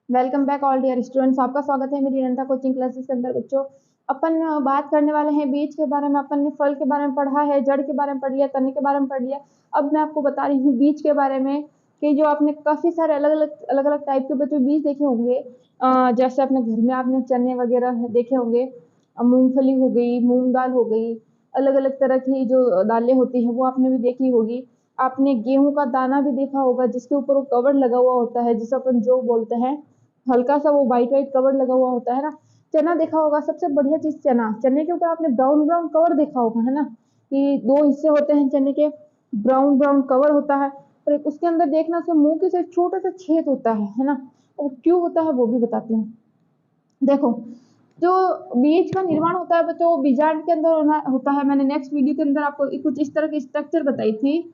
Welcome back all dear students. आपका स्वागत है मेरी अनंता कोचिंग क्लासेस के अंदर। बच्चों, अपन बात करने वाले हैं बीज के बारे में। अपन ने फल के बारे में पढ़ा है, जड़ के बारे में पढ़ लिया, तने के बारे में पढ़ लिया। अब मैं आपको बता रही हूँ बीज के बारे में कि जो आपने काफी सारे अलग अलग टाइप के बच्चों बीज देखे होंगे। जैसे अपने घर में आपने चने वगैरह देखे होंगे, मूंगफली हो गई, मूंग दाल हो गई, अलग अलग तरह की जो दालें होती हैं वो आपने भी देखी होगी। आपने गेहूं का दाना भी देखा होगा जिसके ऊपर वो कवर लगा हुआ होता है, जिसे अपन जो बोलते हैं, हल्का सा वो व्हाइट व्हाइट कवर लगा हुआ होता है ना। चना देखा होगा, सबसे बढ़िया चीज चना। चने के ऊपर आपने ब्राउन ब्राउन कवर देखा होगा, है ना, कि दो हिस्से होते हैं चने के, ब्राउन ब्राउन कवर होता है और एक उसके अंदर देखना उसके मुंह के से छोटा सा छेद होता है ना। और क्यों होता है वो भी बताती हूँ। देखो, जो बीज का निर्माण होता है बच्चों, वो बीजांड के अंदर होता है। मैंने नेक्स्ट वीडियो के अंदर आपको कुछ इस तरह की स्ट्रक्चर बताई थी,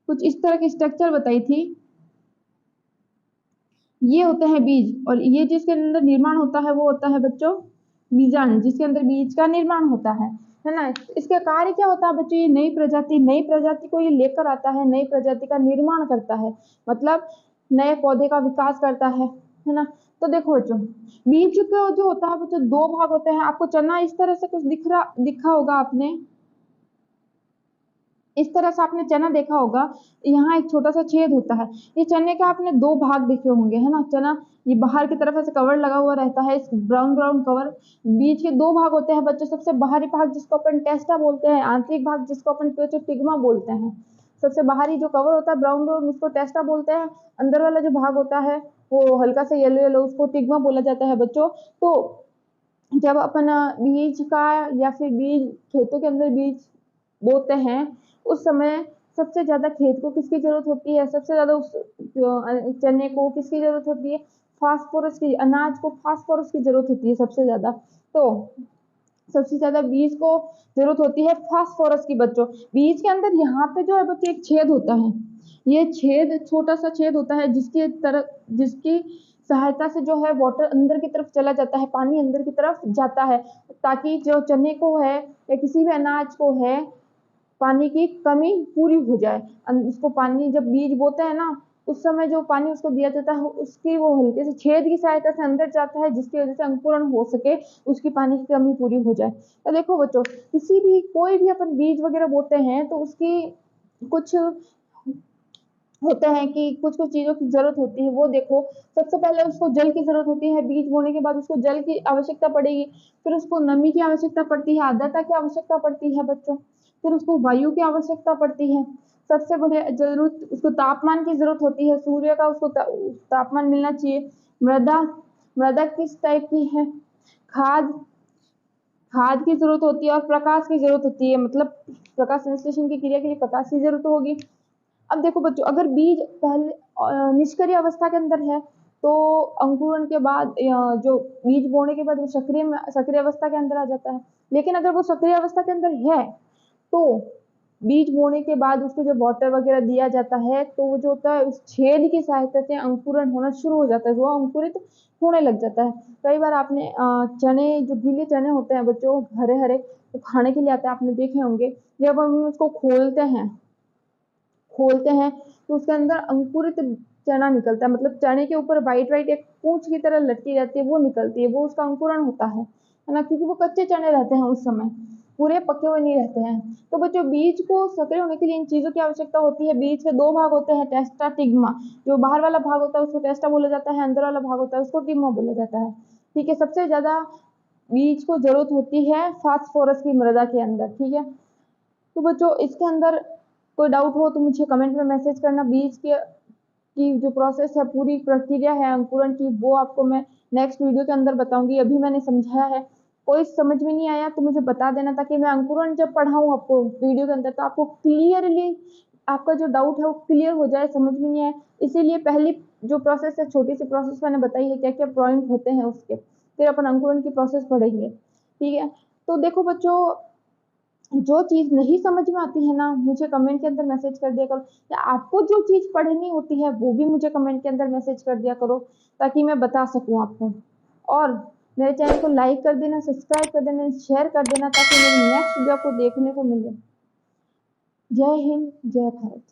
कुछ इस तरह की स्ट्रक्चर बताई थी। ये होते हैं बीज, और ये जिसके अंदर निर्माण होता है वो होता है बच्चों बीजांड, जिसके अंदर बीज का निर्माण होता है ना। इसका कार्य क्या होता है बच्चों? ये नई प्रजाति को ये लेकर आता है, नई प्रजाति का निर्माण करता है, मतलब नए पौधे का विकास करता है ना। तो देखो बच्चों, बीज का जो होता है बच्चों, दो भाग होते हैं। आपको चना इस तरह से कुछ दिखा होगा आपने, इस तरह से आपने चना देखा होगा। यहाँ एक छोटा सा छेद होता है। ये चने का आपने दो भाग देखे होंगे, है ना। चना ये बाहर की तरफ ऐसे कवर लगा हुआ रहता है, इस ब्राउन ब्राउन कवर। बीच के दो भाग होते हैं बच्चों। सबसे बाहरी भाग जिसको अपन टेस्टा बोलते हैं, आंतरिक भाग जिसको अपन टिग्मा बोलते हैं। सबसे बाहरी जो कवर होता है ब्राउन ब्राउन, उसको टेस्टा बोलते हैं। अंदर वाला जो भाग होता है वो हल्का सा येलो येलो, उसको टिग्मा बोला जाता है बच्चों। तो जब अपन बीज का या फिर बीज खेतों के अंदर बीज बोते हैं, उस समय सबसे ज्यादा खेत को किसकी जरूरत होती है? सबसे ज्यादा उस चने को किसकी जरूरत होती है? फास्फोरस की, अनाज को फास्फोरस की जरूरत होती है सबसे ज्यादा। तो सबसे ज्यादा बीज को जरूरत होती है फास्फोरस की बच्चों। बीज के अंदर यहाँ पे जो है बच्चों एक छेद होता है। ये छेद छोटा सा छेद होता है जिसकी सहायता से जो है वाटर अंदर की तरफ चला जाता है, पानी अंदर की तरफ जाता है, ताकि जो चने को है या किसी भी अनाज को है, पानी की कमी पूरी हो जाए। उसको पानी जब बीज बोते हैं ना, उस समय जो पानी उसको दिया जाता है, उसकी वो हल्के से छेद की सहायता से अंदर जाता है, जिसकी वजह से अंकुरण हो सके, उसकी पानी की कमी पूरी हो जाए। तो देखो बच्चों, किसी भी कोई भी अपन बीज वगैरह बोते हैं तो उसकी कुछ होता है कि कुछ कुछ चीजों की जरूरत होती है। वो देखो, सबसे पहले उसको जल की जरूरत होती है। बीज बोने के बाद उसको जल की आवश्यकता पड़ेगी, फिर उसको नमी की आवश्यकता पड़ती है, आर्द्रता की आवश्यकता पड़ती है बच्चों, फिर उसको वायु की आवश्यकता पड़ती है। सबसे बड़े जरूरत उसको तापमान की जरूरत होती है, सूर्य का उसको तापमान मिलना चाहिए। मृदा मृदा किस टाइप की है? खाद खाद की जरूरत होती है, और प्रकाश की जरूरत होती है, मतलब प्रकाश संश्लेषण की क्रिया के लिए प्रकाश की जरूरत होगी। अब देखो बच्चों, अगर बीज पहले निष्क्रिय अवस्था के अंदर है, तो अंकुरण के बाद जो बीज बोने के बाद वो सक्रिय अवस्था के अंदर आ जाता है। लेकिन अगर वो सक्रिय अवस्था के अंदर है, तो बीज बोने के बाद उसको जब वाटर वगैरह दिया जाता है, तो वो जो होता है उस छेद की सहायता से अंकुरण होना शुरू हो जाता है, वो अंकुरित होने लग जाता है। कई बार आपने चने, जो गीले चने होते हैं बच्चों, हरे हरे, तो खाने के लिए आते हैं, आपने देखे होंगे। जब हम उसको खोलते हैं तो उसके अंदर अंकुरित चना निकलता है, मतलब चने के ऊपर व्हाइट व्हाइट एक पूंछ की तरह लटकी रहती है, वो निकलती है, वो उसका अंकुरण होता है ना। क्योंकि वो कच्चे चने रहते हैं उस समय, पूरे पके हुए नहीं रहते हैं। तो बच्चों, बीज को सक्रिय होने के लिए इन चीजों की आवश्यकता होती है। बीज के दो भाग होते हैं, टेस्टा टिग्मा। जो बाहर वाला भाग होता है उसको टेस्टा बोला जाता है, अंदर वाला भाग होता है उसको टिग्मा बोला जाता है। ठीक है, सबसे ज्यादा बीज को जरूरत होती है फास्फोरस की मृदा के अंदर। ठीक है, तो बच्चों इसके अंदर कोई डाउट हो तो मुझे कमेंट में मैसेज करना। बीज के की जो प्रोसेस है, पूरी प्रक्रिया है अंकुरण की, वो आपको मैं नेक्स्ट वीडियो के अंदर बताऊंगी। अभी मैंने समझाया है, कोई समझ में नहीं आया तो मुझे बता देना, ताकि मैं अंकुरण जब पढ़ाऊँ आपको वीडियो के अंदर, तो आपको क्लियरली आपका जो डाउट है वो क्लियर हो जाए, समझ में नहीं आए। इसीलिए पहली जो प्रोसेस है, छोटी सी प्रोसेस मैंने बताई है, क्या क्या पॉइंट होते हैं उसके, फिर अपन अंकुरण की प्रोसेस पढ़ेंगे। ठीक है, तो देखो बच्चों, जो चीज नहीं समझ में आती है ना, मुझे कमेंट के अंदर मैसेज कर दिया करो, या आपको जो चीज पढ़नी होती है वो भी मुझे कमेंट के अंदर मैसेज कर दिया करो, ताकि मैं बता सकूं आपको। और मेरे चैनल को लाइक कर देना, सब्सक्राइब कर देना, शेयर कर देना, ताकि मेरी नेक्स्ट वीडियो आपको देखने को मिले। जय हिंद, जय भारत।